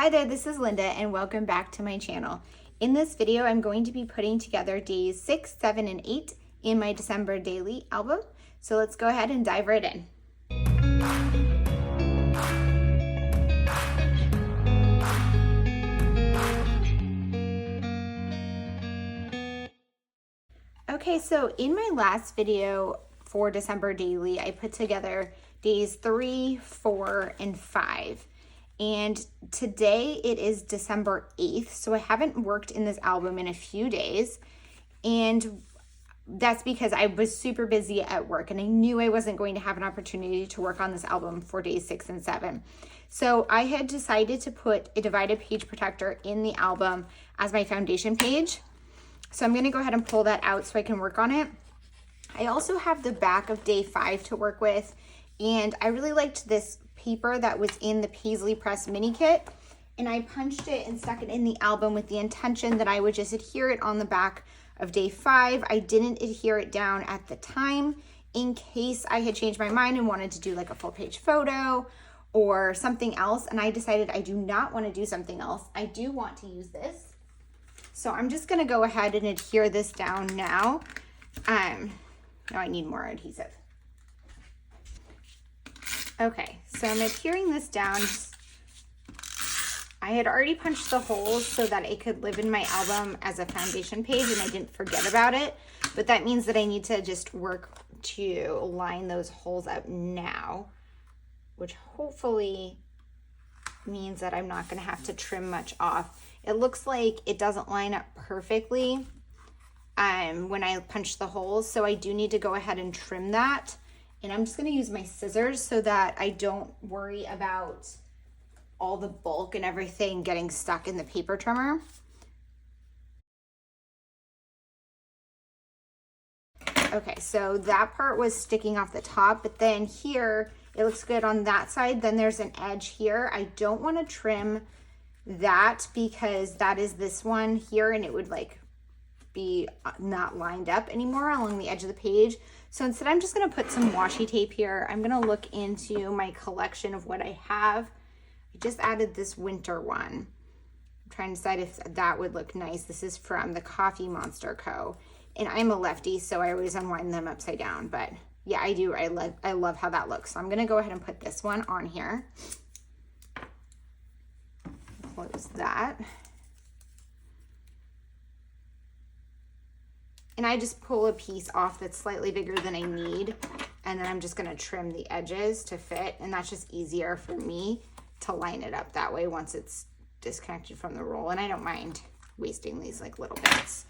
Hi there, this is Linda and welcome back to my channel. In this video, I'm going to be putting together days 6, 7, and 8 in my December daily album. So let's go ahead and dive right in. Okay, so in my last video for December daily, I put together days 3, 4, and 5. And today it is December 8th, so I haven't worked in this album in a few days. And that's because I was super busy at work and I knew I wasn't going to have an opportunity to work on this album for days 6 and 7. So I had decided to put a divided page protector in the album as my foundation page. So I'm going to go ahead and pull that out so I can work on it. I also have the back of day 5 to work with, and I really liked this paper that was in the Paisley Press mini kit, and I punched it and stuck it in the album with the intention that I would just adhere it on the back of day 5. I didn't adhere it down at the time in case I had changed my mind and wanted to do like a full page photo or something else, and I decided I do not want to do something else. I do want to use this. So I'm just going to go ahead and adhere this down now. Now I need more adhesive. Okay, so I'm adhering this down. I had already punched the holes so that it could live in my album as a foundation page and I didn't forget about it. But that means that I need to just work to line those holes out now, which hopefully means that I'm not going to have to trim much off. It looks like it doesn't line up perfectly when I punch the holes, so I do need to go ahead and trim that. And I'm just going to use my scissors so that I don't worry about all the bulk and everything getting stuck in the paper trimmer. Okay, so that part was sticking off the top, but then here it looks good on that side. Then there's an edge here. I don't want to trim that because that is this one here and it would like be not lined up anymore along the edge of the page. So instead I'm just going to put some washi tape here. I'm going to look into my collection of what I have. I just added this winter one. I'm trying to decide if that would look nice. This is from the Coffee Monster Co. And I'm a lefty, so I always unwind them upside down. But yeah, I do. I love how that looks. So I'm going to go ahead and put this one on here. Close that. And I just pull a piece off that's slightly bigger than I need. And then I'm just going to trim the edges to fit. And that's just easier for me to line it up that way once it's disconnected from the roll. And I don't mind wasting these like little bits.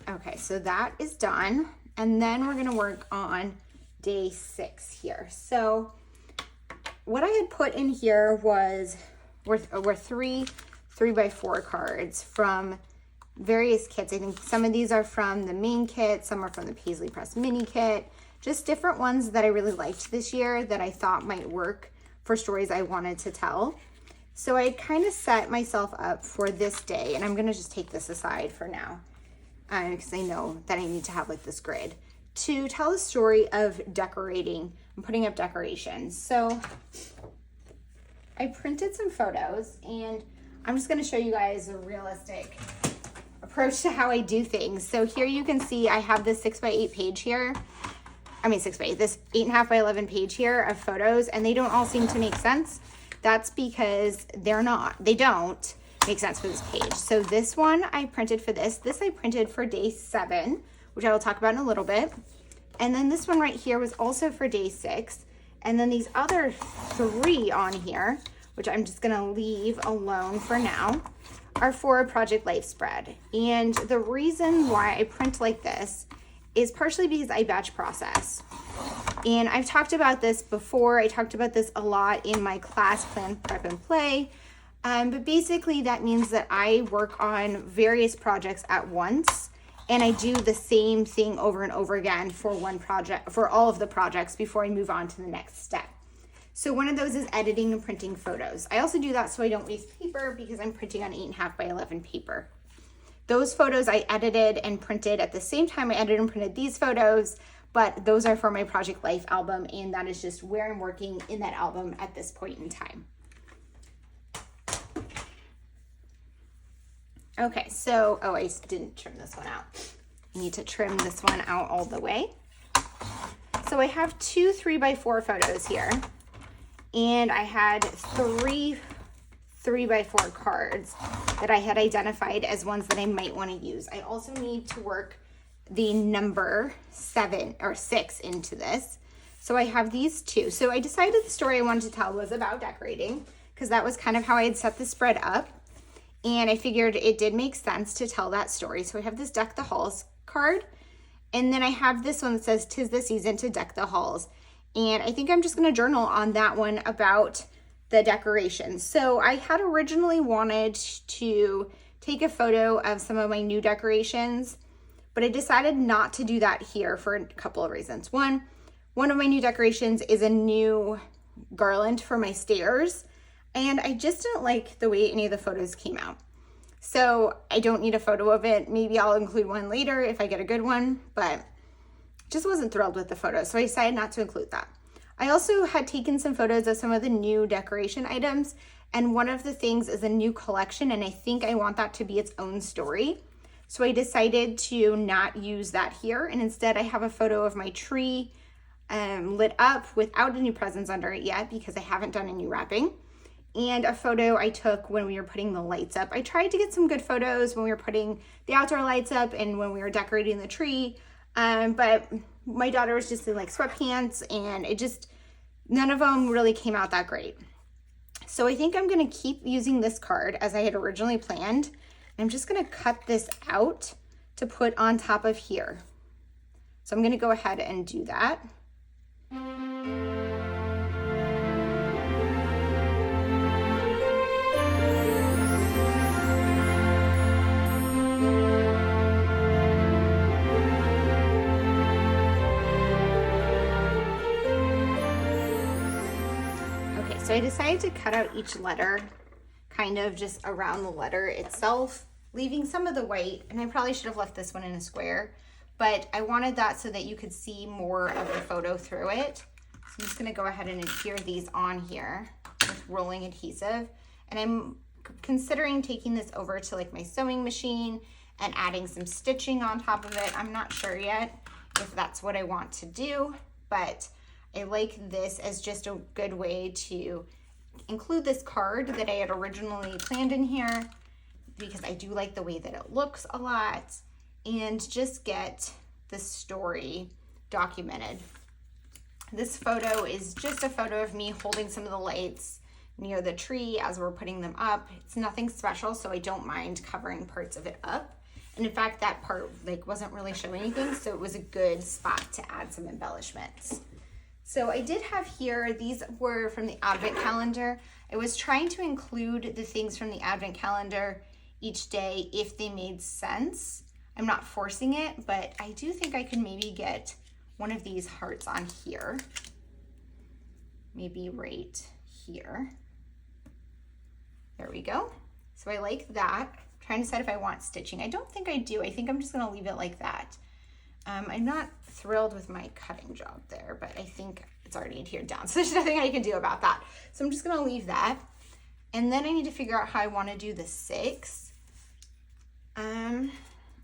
Okay, so that is done. And then we're going to work on day 6 here. So what I had put in here were 3 3x4 cards from various kits. I think some of these are from the main kit, some are from the Paisley Press mini kit, just different ones that I really liked this year that I thought might work for stories I wanted to tell. So I kind of set myself up for this day, and I'm going to just take this aside for now because I know that I need to have like this grid to tell a story of decorating and putting up decorations. So I printed some photos and I'm just going to show you guys a realistic approach to how I do things. So here you can see I have this 6x8 page here. I mean 6x8, this 8.5 by 11 page here of photos, and they don't all seem to make sense. That's because they don't make sense for this page. So this one I printed for this I printed for day 7, which I will talk about in a little bit. And then this one right here was also for day 6. And then these other 3 on here, which I'm just gonna leave alone for now, are for a Project Life spread. And the reason why I print like this is partially because I batch process. And I've talked about this before. I talked about this a lot in my class Plan, Prep, and Play. But basically that means that I work on various projects at once, and I do the same thing over and over again for one project, for all of the projects before I move on to the next step. So one of those is editing and printing photos. I also do that so I don't waste paper because I'm printing on 8.5 by 11 paper. Those photos I edited and printed at the same time I edited and printed these photos, but those are for my Project Life album, and that is just where I'm working in that album at this point in time. Okay, so, oh, I didn't trim this one out. I need to trim this one out all the way. So I have 2 3x4 photos here, and I had 3 3x4 cards that I had identified as ones that I might want to use. I also need to work the number 7 or 6 into this. So I have these 2. So I decided the story I wanted to tell was about decorating, because that was kind of how I had set the spread up. And I figured it did make sense to tell that story. So I have this Deck the Halls card. And then I have this one that says, "'Tis the season to deck the halls." And I think I'm just going to journal on that one about the decorations. So I had originally wanted to take a photo of some of my new decorations, but I decided not to do that here for a couple of reasons. One of my new decorations is a new garland for my stairs, and I just didn't like the way any of the photos came out. So I don't need a photo of it. Maybe I'll include one later if I get a good one, but just wasn't thrilled with the photo, so I decided not to include that. I also had taken some photos of some of the new decoration items, and one of the things is a new collection, and I think I want that to be its own story. So I decided to not use that here, and instead I have a photo of my tree lit up without any presents under it yet because I haven't done any wrapping, and a photo I took when we were putting the lights up. I tried to get some good photos when we were putting the outdoor lights up and when we were decorating the tree, but my daughter was just in like sweatpants, and it just, none of them really came out that great. So I think I'm gonna keep using this card as I had originally planned. I'm just gonna cut this out to put on top of here. So I'm gonna go ahead and do that. So I decided to cut out each letter kind of just around the letter itself, leaving some of the white, and I probably should have left this one in a square, but I wanted that so that you could see more of the photo through it. So I'm just gonna go ahead and adhere these on here with rolling adhesive, and I'm considering taking this over to like my sewing machine and adding some stitching on top of it. I'm not sure yet if that's what I want to do, but I like this as just a good way to include this card that I had originally planned in here, because I do like the way that it looks a lot, and just get the story documented. This photo is just a photo of me holding some of the lights near the tree as we're putting them up. It's nothing special, so I don't mind covering parts of it up. And in fact, that part like wasn't really showing anything, so it was a good spot to add some embellishments. So I did have here, these were from the Advent calendar. I was trying to include the things from the Advent calendar each day if they made sense. I'm not forcing it, but I do think I could maybe get one of these hearts on here. Maybe right here. There we go. So I like that. I'm trying to decide if I want stitching. I don't think I do. I think I'm just gonna leave it like that. I'm not thrilled with my cutting job there, but I think it's already adhered down, so there's nothing I can do about that. So I'm just gonna leave that. And then I need to figure out how I wanna do the 6. And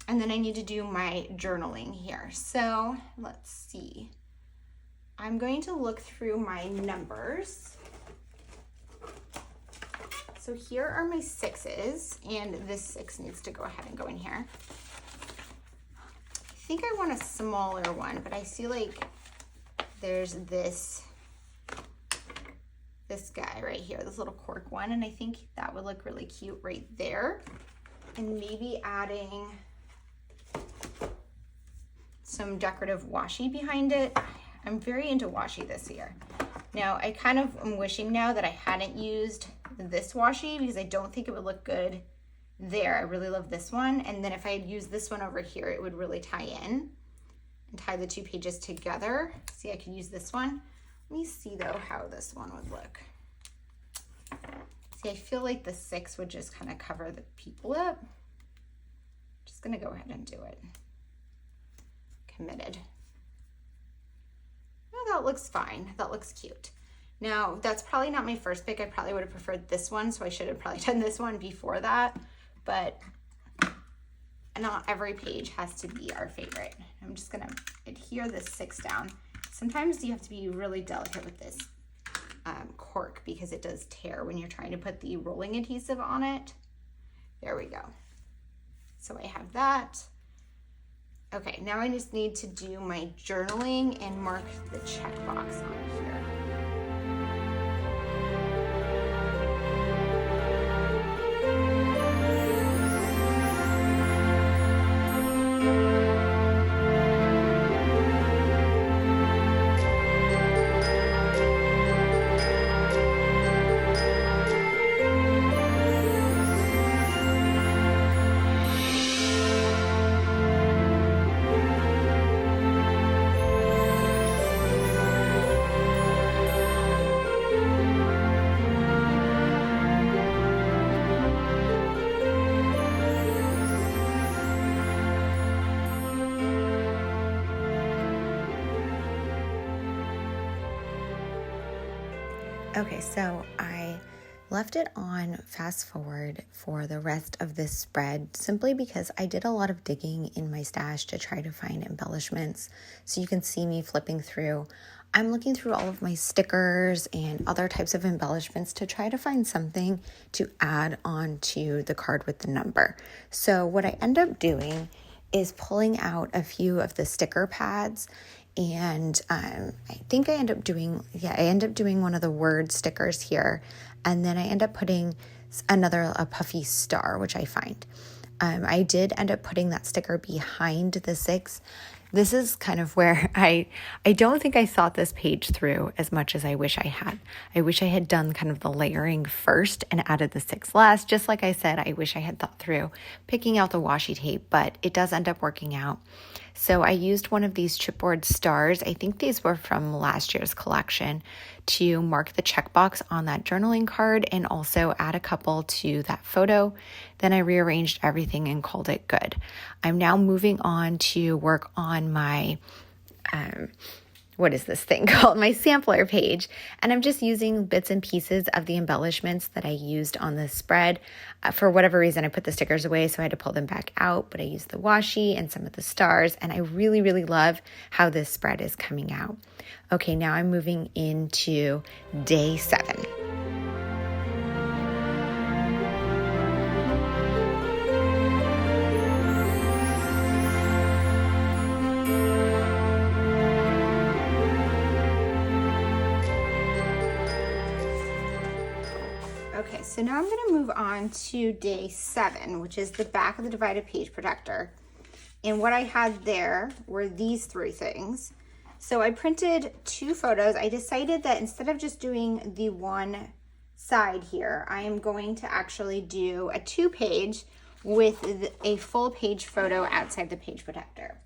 then I need to do my journaling here. So let's see. I'm going to look through my numbers. So here are my 6s, and this 6 needs to go ahead and go in here. I think I want a smaller one, but I see like there's this guy right here, this little cork one, and I think that would look really cute right there. And maybe adding some decorative washi behind it. I'm very into washi this year. Now, I kind of am wishing now that I hadn't used this washi, because I don't think it would look good there. I really love this one, and then if I had used this one over here, it would really tie in and tie the 2 pages together. See, I could use this one. Let me see though how this one would look. See, I feel like the 6 would just kind of cover the people up. Just gonna go ahead and do it. Committed. Oh, that looks fine. That looks cute. Now, that's probably not my first pick. I probably would have preferred this one, so I should have probably done this one before that. But not every page has to be our favorite. I'm just gonna adhere this 6 down. Sometimes you have to be really delicate with this cork because it does tear when you're trying to put the rolling adhesive on it. There we go. So I have that. Okay, now I just need to do my journaling and mark the checkbox on here. Okay, so I left it on fast forward for the rest of this spread simply because I did a lot of digging in my stash to try to find embellishments. So you can see me flipping through. I'm looking through all of my stickers and other types of embellishments to try to find something to add onto the card with the number. So what I end up doing is pulling out a few of the sticker pads, and I think I end up doing one of the word stickers here, and then I end up putting a puffy star, which I find. I did end up putting that sticker behind the 6. This is kind of where I don't think I thought this page through as much as I wish I had. I wish I had done kind of the layering first and added the 6 last. Just like I said, I wish I had thought through picking out the washi tape, but it does end up working out. So I used one of these chipboard stars. I think these were from last year's collection to mark the checkbox on that journaling card and also add a couple to that photo. Then I rearranged everything and called it good. I'm now moving on to work on my, what is this thing called? My sampler page. And I'm just using bits and pieces of the embellishments that I used on this spread. For whatever reason, I put the stickers away, so I had to pull them back out, but I used the washi and some of the stars, and I really, really love how this spread is coming out. Okay, now I'm moving into day 7. Okay, so now I'm going to move on to day 7, which is the back of the divided page protector. And what I had there were these 3 things. So I printed 2 photos. I decided that instead of just doing the one side here, I am going to actually do a 2-page with a full page photo outside the page protector.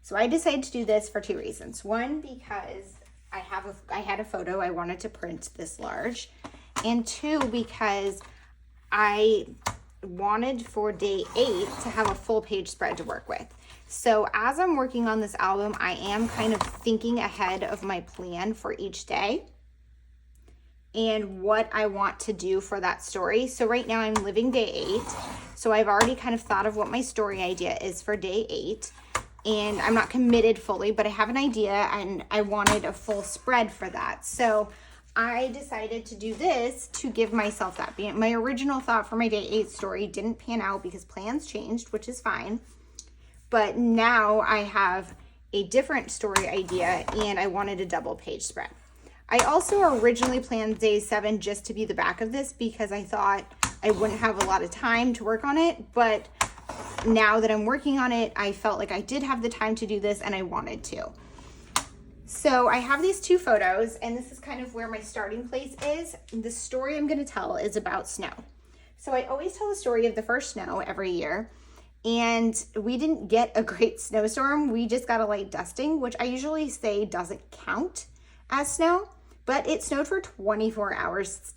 So I decided to do this for 2 reasons. One, because I had a photo I wanted to print this large. And 2, because I wanted for day 8 to have a full page spread to work with. So as I'm working on this album, I am kind of thinking ahead of my plan for each day and what I want to do for that story. So right now I'm living day 8. So I've already kind of thought of what my story idea is for day 8. And I'm not committed fully, but I have an idea and I wanted a full spread for that. So I decided to do this to give myself that. My original thought for my day 8 story didn't pan out because plans changed, which is fine. But now I have a different story idea and I wanted a double page spread. I also originally planned day 7 just to be the back of this because I thought I wouldn't have a lot of time to work on it. But now that I'm working on it, I felt like I did have the time to do this and I wanted to. So I have these 2 photos, and this is kind of where my starting place is. The story I'm going to tell is about snow. So I always tell the story of the first snow every year, and we didn't get a great snowstorm. We just got a light dusting, which I usually say doesn't count as snow, but it snowed for 24 hours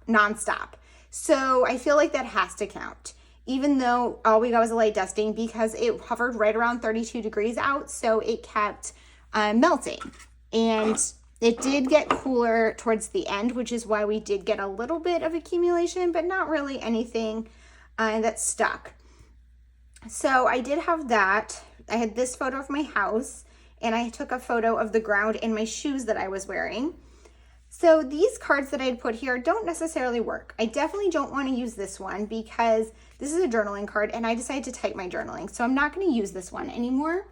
nonstop. So I feel like that has to count, even though all we got was a light dusting because it hovered right around 32 degrees out, so it kept melting. And it did get cooler towards the end, which is why we did get a little bit of accumulation, but not really anything that stuck. So I did have that. I had this photo of my house, and I took a photo of the ground and my shoes that I was wearing. So these cards that I had put here don't necessarily work. I definitely don't want to use this one because this is a journaling card and I decided to type my journaling. So I'm not going to use this one anymore.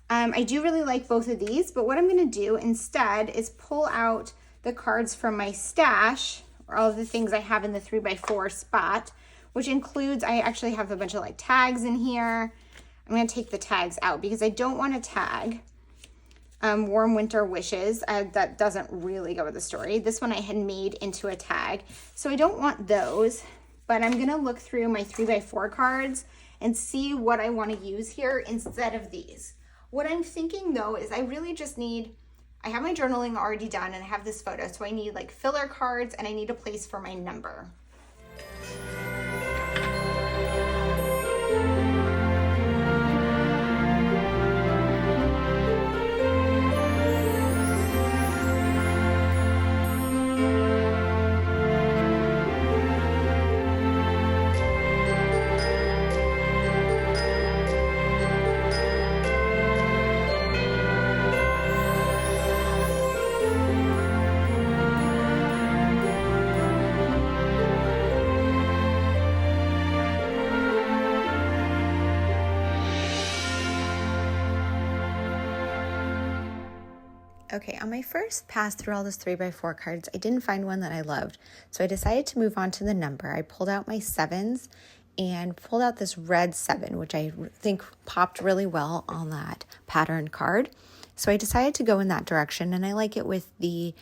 I do really like both of these, but what I'm going to do instead is pull out the cards from my stash, or all of the things I have in the 3x4 spot, which includes, I actually have a bunch of like tags in here. I'm going to take the tags out because I don't want to tag Warm Winter Wishes. That doesn't really go with the story. This one I had made into a tag, so I don't want those, but I'm going to look through my 3x4 cards and see what I want to use here instead of these. What I'm thinking though is I really just need, I have my journaling already done and I have this photo, so I need like filler cards and I need a place for my number. Okay, on my first pass through all those 3x4 cards, I didn't find one that I loved. So I decided to move on to the number. I pulled out my 7s and pulled out this red 7, which I think popped really well on that pattern card. So I decided to go in that direction, and I like it with the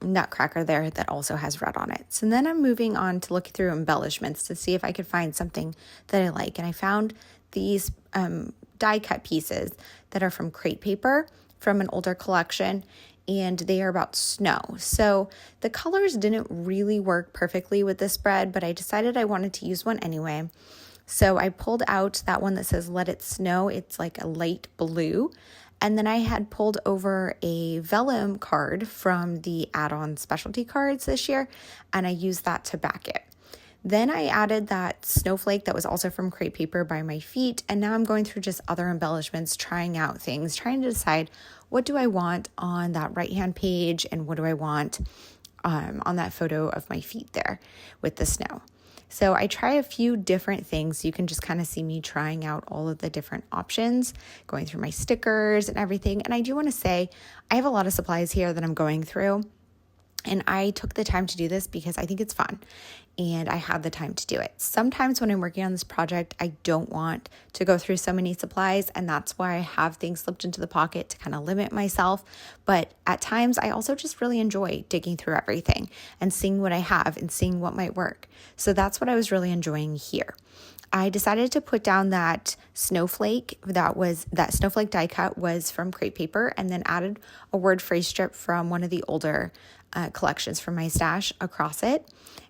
nutcracker there that also has red on it. So then I'm moving on to look through embellishments to see if I could find something that I like. And I found these die cut pieces that are from crepe paper from an older collection, and they are about snow. So the colors didn't really work perfectly with this spread, but I decided I wanted to use one anyway. So I pulled out that one that says Let It Snow. It's like a light blue. And then I had pulled over a vellum card from the add-on specialty cards this year, and I used that to back it. Then I added that snowflake that was also from crepe paper by my feet, and now I'm going through just other embellishments, trying out things, trying to decide what do I want on that right-hand page and what do I want on that photo of my feet there with the snow. So I try a few different things. You can just kind of see me trying out all of the different options, going through my stickers and everything. And I do want to say I have a lot of supplies here that I'm going through. And I took the time to do this because I think it's fun and I had the time to do it. Sometimes when I'm working on this project, I don't want to go through so many supplies, and that's why I have things slipped into the pocket to kind of limit myself. But at times, I also just really enjoy digging through everything and seeing what I have and seeing what might work. So that's what I was really enjoying here. I decided to put down that snowflake snowflake die cut was from crepe paper, and then added a word phrase strip from one of the older collections from my stash across it.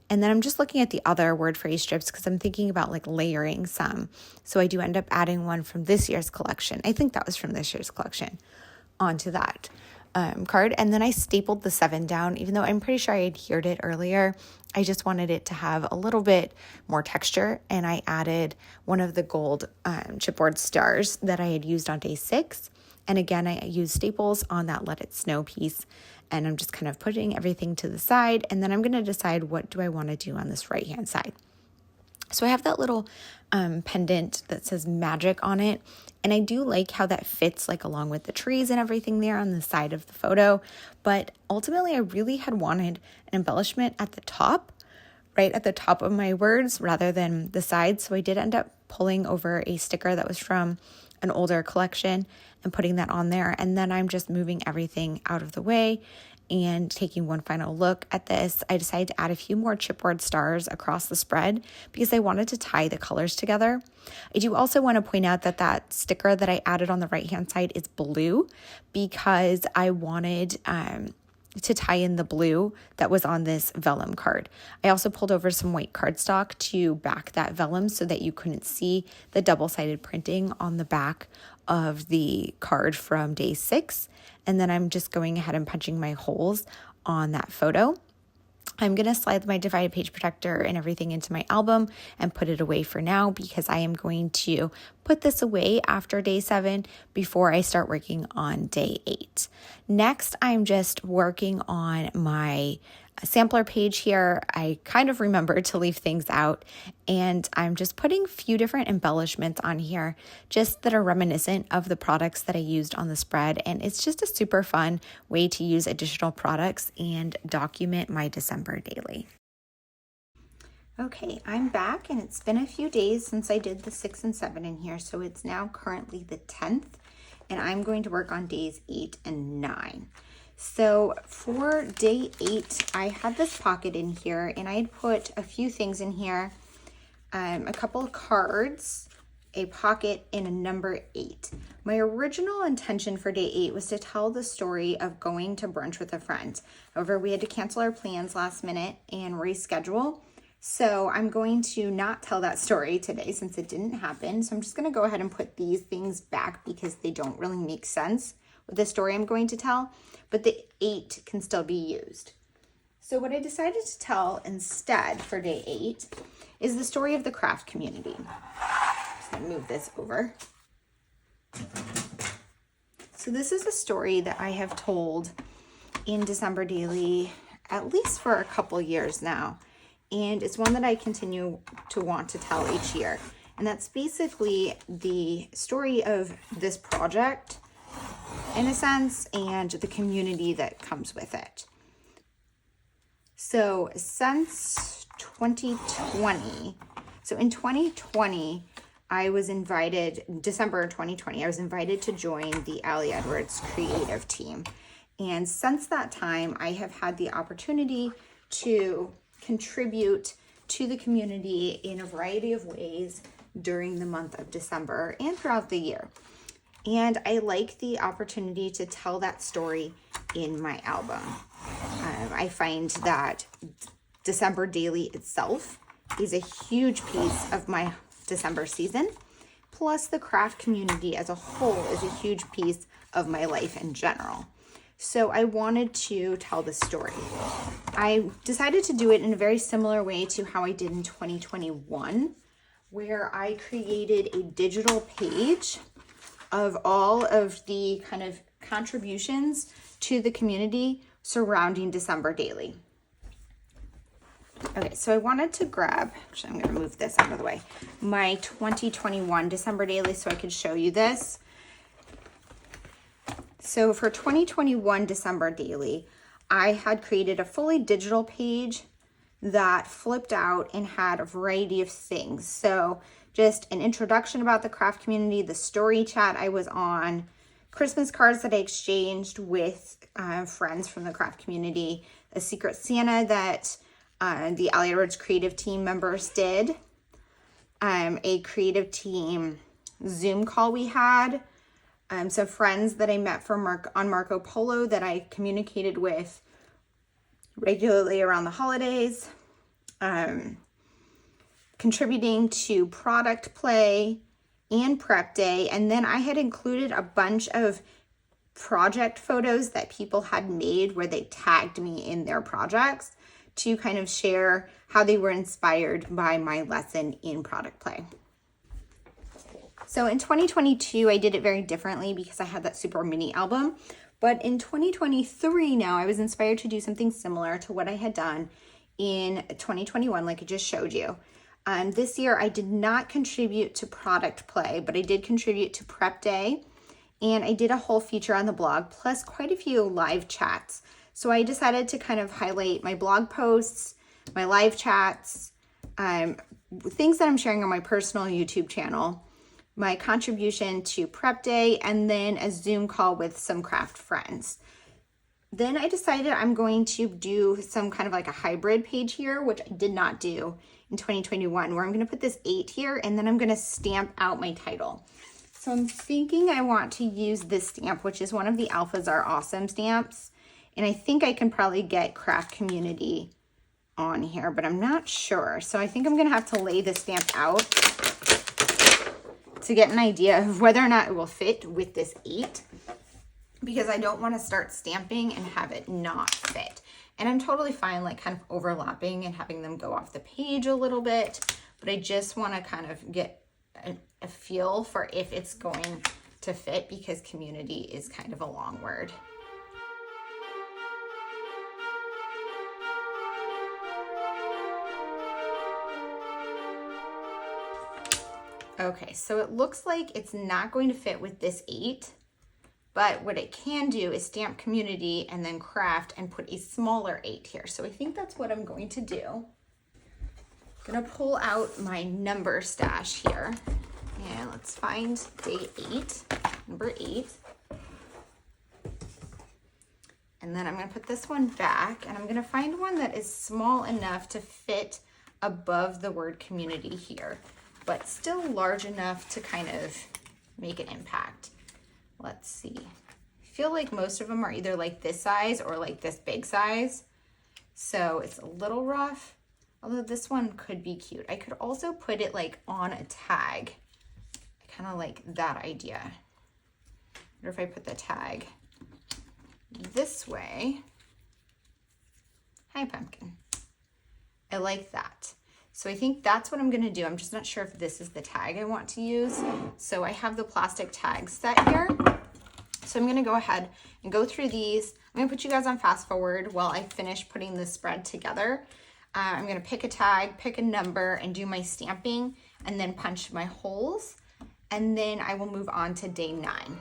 And then I'm just looking at the other word phrase strips because I'm thinking about like layering some. So I do end up adding one from this year's collection. I think that was from this year's collection onto that card. And then I stapled the 7 down, even though I'm pretty sure I adhered it earlier. I just wanted it to have a little bit more texture, and I added one of the gold chipboard stars that I had used on day 6. And again, I used staples on that Let It Snow piece, and I'm just kind of putting everything to the side, and then I'm going to decide what do I want to do on this right-hand side. So I have that little pendant that says magic on it, and I do like how that fits like along with the trees and everything there on the side of the photo, but ultimately I really had wanted an embellishment at the top, right at the top of my words rather than the sides. So I did end up pulling over a sticker that was from an older collection and putting that on there. And then I'm just moving everything out of the way and taking one final look at this. I decided to add a few more chipboard stars across the spread because I wanted to tie the colors together. I do also want to point out that that sticker that I added on the right-hand side is blue because I wanted to tie in the blue that was on this vellum card. I also pulled over some white cardstock to back that vellum so that you couldn't see the double-sided printing on the back of the card from day 6. And then I'm just going ahead and punching my holes on that photo. I'm going to slide my divided page protector and everything into my album and put it away for now because I am going to put this away after day 7 before I start working on day 8. Next, I'm just working on my sampler page here. I kind of remembered to leave things out, and I'm just putting a few different embellishments on here just that are reminiscent of the products that I used on the spread, and it's just a super fun way to use additional products and document my December daily. Okay, I'm back, and it's been a few days since I did the 6 and 7 in here, so it's now currently the 10th, and I'm going to work on days 8 and 9. So for day 8, I had this pocket in here, and I had put a few things in here, a couple of cards, a pocket, and a number 8. My original intention for day 8 was to tell the story of going to brunch with a friend. However, we had to cancel our plans last minute and reschedule. So I'm going to not tell that story today since it didn't happen. So I'm just going to go ahead and put these things back because they don't really make sense with the story I'm going to tell, but the 8 can still be used. So what I decided to tell instead for day 8 is the story of the craft community. Just gonna move this over. So this is a story that I have told in December Daily at least for a couple years now. And it's one that I continue to want to tell each year. And that's basically the story of this project, in a sense, and the community that comes with it. So since 2020, so in 2020, I was invited, December 2020, I was invited to join the Allie Edwards creative team. And since that time, I have had the opportunity to contribute to the community in a variety of ways during the month of December and throughout the year. And I like the opportunity to tell that story in my album. I find that December Daily itself is a huge piece of my December season, plus the craft community as a whole is a huge piece of my life in general. So I wanted to tell the story. I decided to do it in a very similar way to how I did in 2021, where I created a digital page of all of the kind of contributions to the community surrounding December Daily. Okay, so I wanted to grab, actually I'm going to move this out of the way, my 2021 December Daily so I could show you this. So for 2021 December Daily, I had created a fully digital page that flipped out and had a variety of things. So just an introduction about the craft community, the story chat I was on, Christmas cards that I exchanged with friends from the craft community, a Secret Santa that the Allie Edwards creative team members did, a creative team Zoom call we had, some friends that I met on Marco Polo that I communicated with regularly around the holidays, contributing to product play and prep day. And then I had included a bunch of project photos that people had made where they tagged me in their projects to kind of share how they were inspired by my lesson in product play. So in 2022, I did it very differently because I had that super mini album. But in 2023 now, I was inspired to do something similar to what I had done in 2021, like I just showed you. This year, I did not contribute to product play, but I did contribute to prep day. And I did a whole feature on the blog, plus quite a few live chats. So I decided to kind of highlight my blog posts, my live chats, things that I'm sharing on my personal YouTube channel, my contribution to prep day, and then a Zoom call with some craft friends. Then I decided I'm going to do some kind of like a hybrid page here, which I did not do in 2021, where I'm going to put this 8 here, and then I'm going to stamp out my title. So I'm thinking I want to use this stamp, which is one of the Alphas Are Awesome stamps. And I think I can probably get craft community on here, but I'm not sure. So I think I'm gonna have to lay the stamp out to get an idea of whether or not it will fit with this 8, because I don't want to start stamping and have it not fit. And I'm totally fine like kind of overlapping and having them go off the page a little bit, but I just want to kind of get a feel for if it's going to fit, because community is kind of a long word. Okay, so it looks like it's not going to fit with this 8, but what it can do is stamp community and then craft and put a smaller 8 here. So I think that's what I'm going to do. I'm gonna pull out my number stash here, and let's find day 8, number 8. And then I'm gonna put this one back, and I'm gonna find one that is small enough to fit above the word community here, but still large enough to kind of make an impact. Let's see. I feel like most of them are either like this size or like this big size. So it's a little rough, although this one could be cute. I could also put it like on a tag. I kind of like that idea. I wonder if I put the tag this way. Hi, pumpkin. I like that. So I think that's what I'm gonna do. I'm just not sure if this is the tag I want to use. So I have the plastic tag set here. So I'm gonna go ahead and go through these. I'm gonna put you guys on fast forward while I finish putting the spread together. I'm gonna pick a tag, pick a number, and do my stamping, and then punch my holes. And then I will move on to day 9.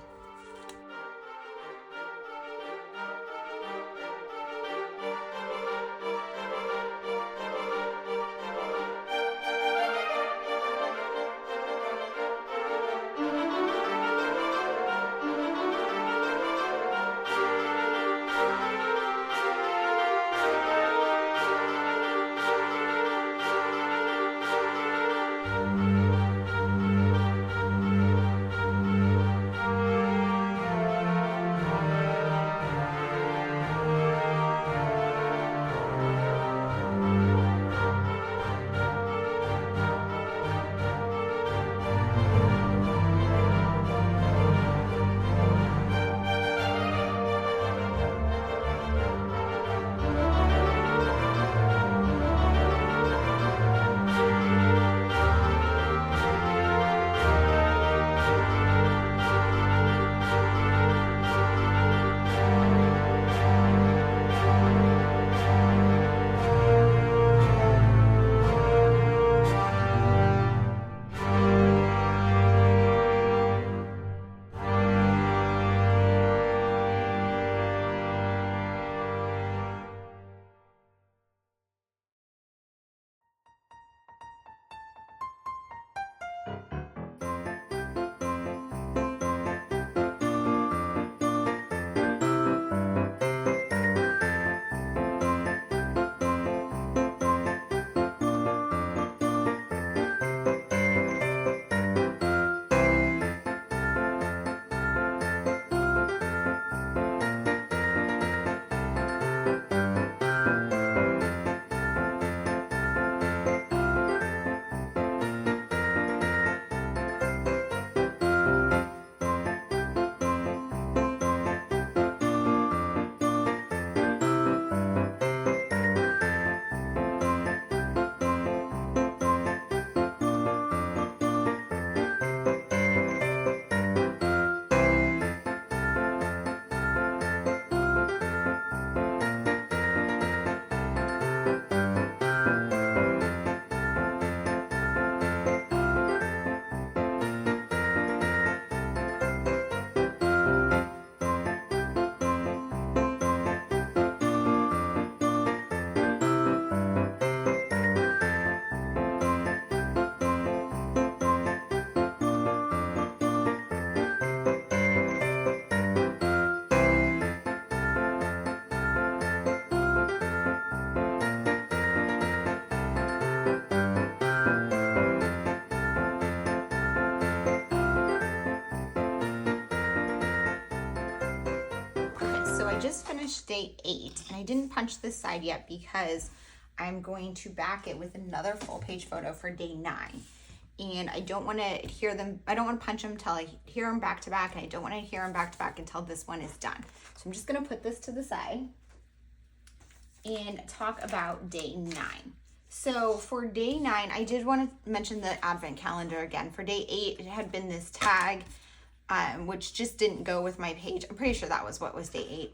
just finished day 8, and I didn't punch this side yet because I'm going to back it with another full page photo for day 9. And I don't want to adhere them, I don't want to punch them until I adhere them back to back, and I don't want to adhere them back to back until this one is done. So I'm just going to put this to the side and talk about day 9. So for day 9, I did want to mention the advent calendar again. For day 8, it had been this tag, which just didn't go with my page. I'm pretty sure that was what was day 8.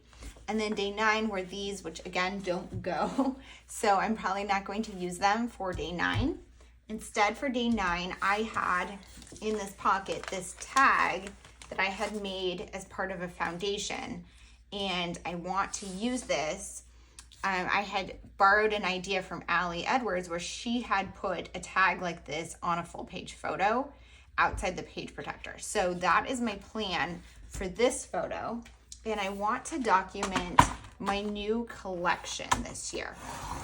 And then day 9 were these, which again don't go. So I'm probably not going to use them for day 9. Instead, for day 9, I had in this pocket this tag that I had made as part of a foundation. And I want to use this. I had borrowed an idea from Allie Edwards where she had put a tag like this on a full page photo outside the page protector. So that is my plan for this photo. And I want to document my new collection this year.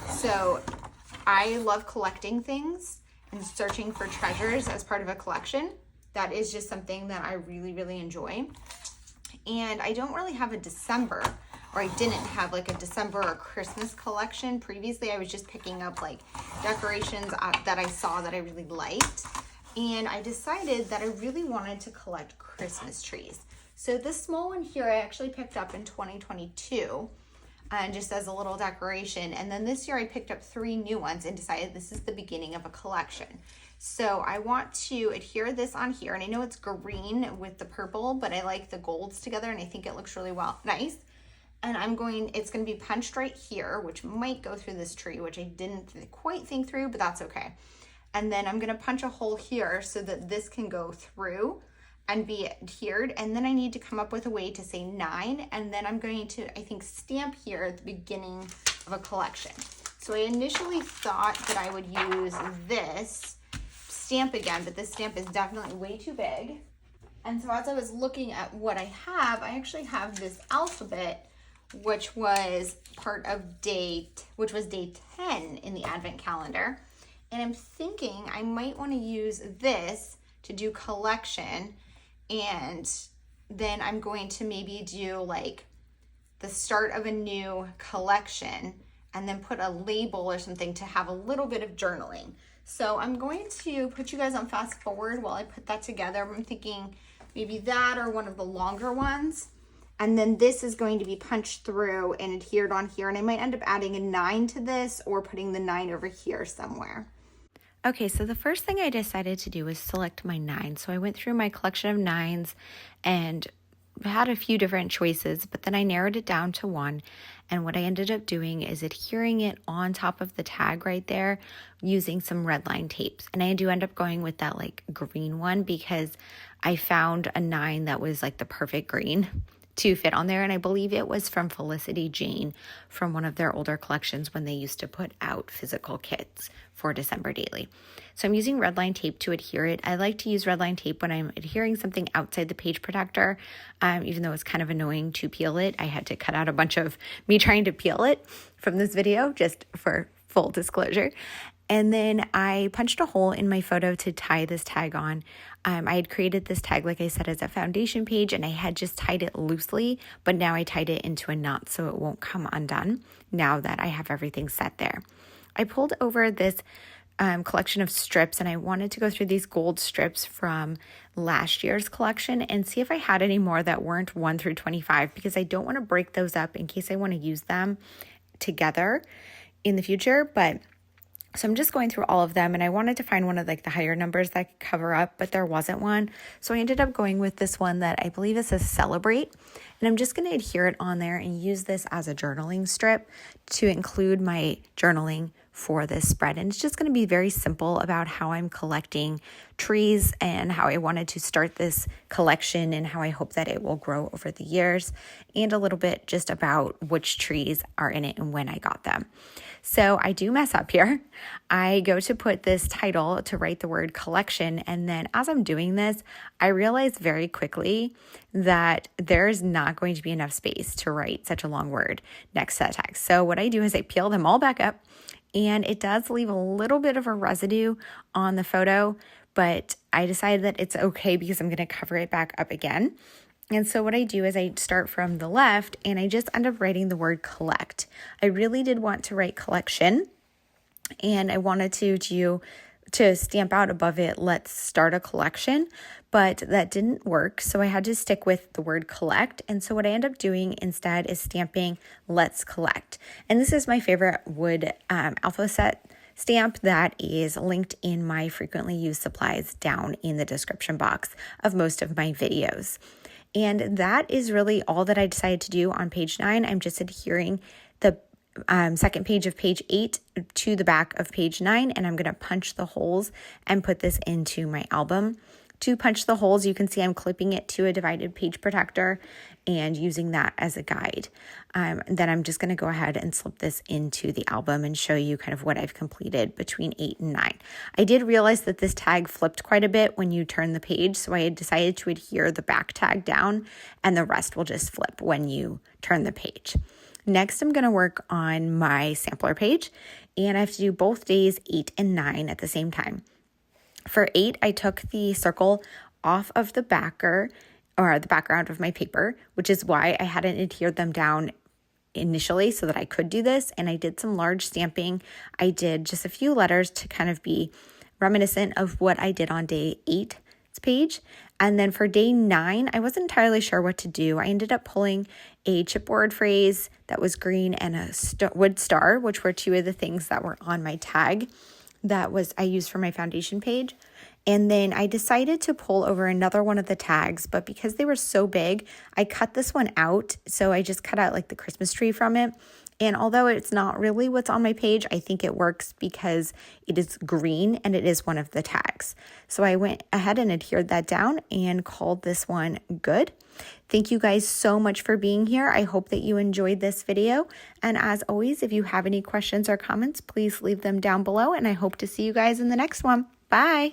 So I love collecting things and searching for treasures as part of a collection. That is just something that I really, really enjoy. And I don't really have a December, or I didn't have like a December or Christmas collection. Previously, I was just picking up like decorations that I saw that I really liked. And I decided that I really wanted to collect Christmas trees. So this small one here, I actually picked up in 2022, and just as a little decoration. And then this year I picked up 3 new ones and decided this is the beginning of a collection. So I want to adhere this on here, and I know it's green with the purple, but I like the golds together, and I think it looks really nice. And it's going to be punched right here, which might go through this tree, which I didn't quite think through, but that's okay. And then I'm going to punch a hole here so that this can go through and be adhered. And then I need to come up with a way to say 9. And then I'm going to, I think, stamp here at the beginning of a collection. So I initially thought that I would use this stamp again, but this stamp is definitely way too big. And so as I was looking at what I have, I actually have this alphabet, which was part of day 10 in the advent calendar. And I'm thinking I might want to use this to do collection, and then I'm going to maybe do like the start of a new collection and then put a label or something to have a little bit of journaling. So I'm going to put you guys on fast forward while I put that together. I'm thinking maybe that or one of the longer ones. And then this is going to be punched through and adhered on here. And I might end up adding a 9 to this or putting the 9 over here somewhere. Okay, so the first thing I decided to do was select my 9. So I went through my collection of 9s and had a few different choices, but then I narrowed it down to 1. And what I ended up doing is adhering it on top of the tag right there using some red line tapes. And I do end up going with that like green one because I found a 9 that was like the perfect green to fit on there. And I believe it was from Felicity Jane from one of their older collections when they used to put out physical kits for December Daily. So I'm using red line tape to adhere it. I like to use red line tape when I'm adhering something outside the page protector, even though it's kind of annoying to peel it. I had to cut out a bunch of me trying to peel it from this video just for full disclosure. And then I punched a hole in my photo to tie this tag on. I had created this tag, like I said, as a foundation page, and I had just tied it loosely, but now I tied it into a knot so it won't come undone now that I have everything set there. I pulled over this collection of strips, and I wanted to go through these gold strips from last year's collection and see if I had any more that weren't 1 through 25, because I don't want to break those up in case I want to use them together in the future. But so I'm just going through all of them, and I wanted to find one of like the higher numbers that could cover up, but there wasn't one. So I ended up going with this one that I believe it says Celebrate. And I'm just going to adhere it on there and use this as a journaling strip to include my journaling for this spread. And it's just going to be very simple about how I'm collecting trees and how I wanted to start this collection and how I hope that it will grow over the years, and a little bit just about which trees are in it and when I got them. So I do mess up here. I go to put this title to write the word collection, and then as I'm doing this, I realize very quickly that there's not going to be enough space to write such a long word next to that text. So what I do is I peel them all back up, and it does leave a little bit of a residue on the photo, but I decided that it's okay because I'm going to cover it back up again. And so what I do is I start from the left and I just end up writing the word collect. I really did want to write collection, and I wanted to stamp out above it, let's start a collection, but that didn't work. So I had to stick with the word collect. And so what I end up doing instead is stamping let's collect. And this is my favorite wood alpha set stamp that is linked in my frequently used supplies down in the description box of most of my videos. And that is really all that I decided to do on page 9. I'm just adhering the second page of page 8 to the back of page 9, and I'm going to punch the holes and put this into my album. To punch the holes, you can see I'm clipping it to a divided page protector and using that as a guide. Then I'm just going to go ahead and slip this into the album and show you kind of what I've completed between 8 and 9. I did realize that this tag flipped quite a bit when you turn the page, so I had decided to adhere the back tag down, and the rest will just flip when you turn the page. Next, I'm going to work on my sampler page, and I have to do both days 8 and 9 at the same time. For 8, I took the circle off of the backer or the background of my paper, which is why I hadn't adhered them down initially so that I could do this. And I did some large stamping. I did just a few letters to kind of be reminiscent of what I did on day 8's page. And then for day 9, I wasn't entirely sure what to do. I ended up pulling a chipboard phrase that was green and a wood star, which were two of the things that were on my tag that I used for my foundation page. And then I decided to pull over another one of the tags, but because they were so big, I cut this one out. So I just cut out like the Christmas tree from it. And although it's not really what's on my page, I think it works because it is green and it is one of the tags. So I went ahead and adhered that down and called this one good. Thank you guys so much for being here. I hope that you enjoyed this video. And as always, if you have any questions or comments, please leave them down below. And I hope to see you guys in the next one. Bye.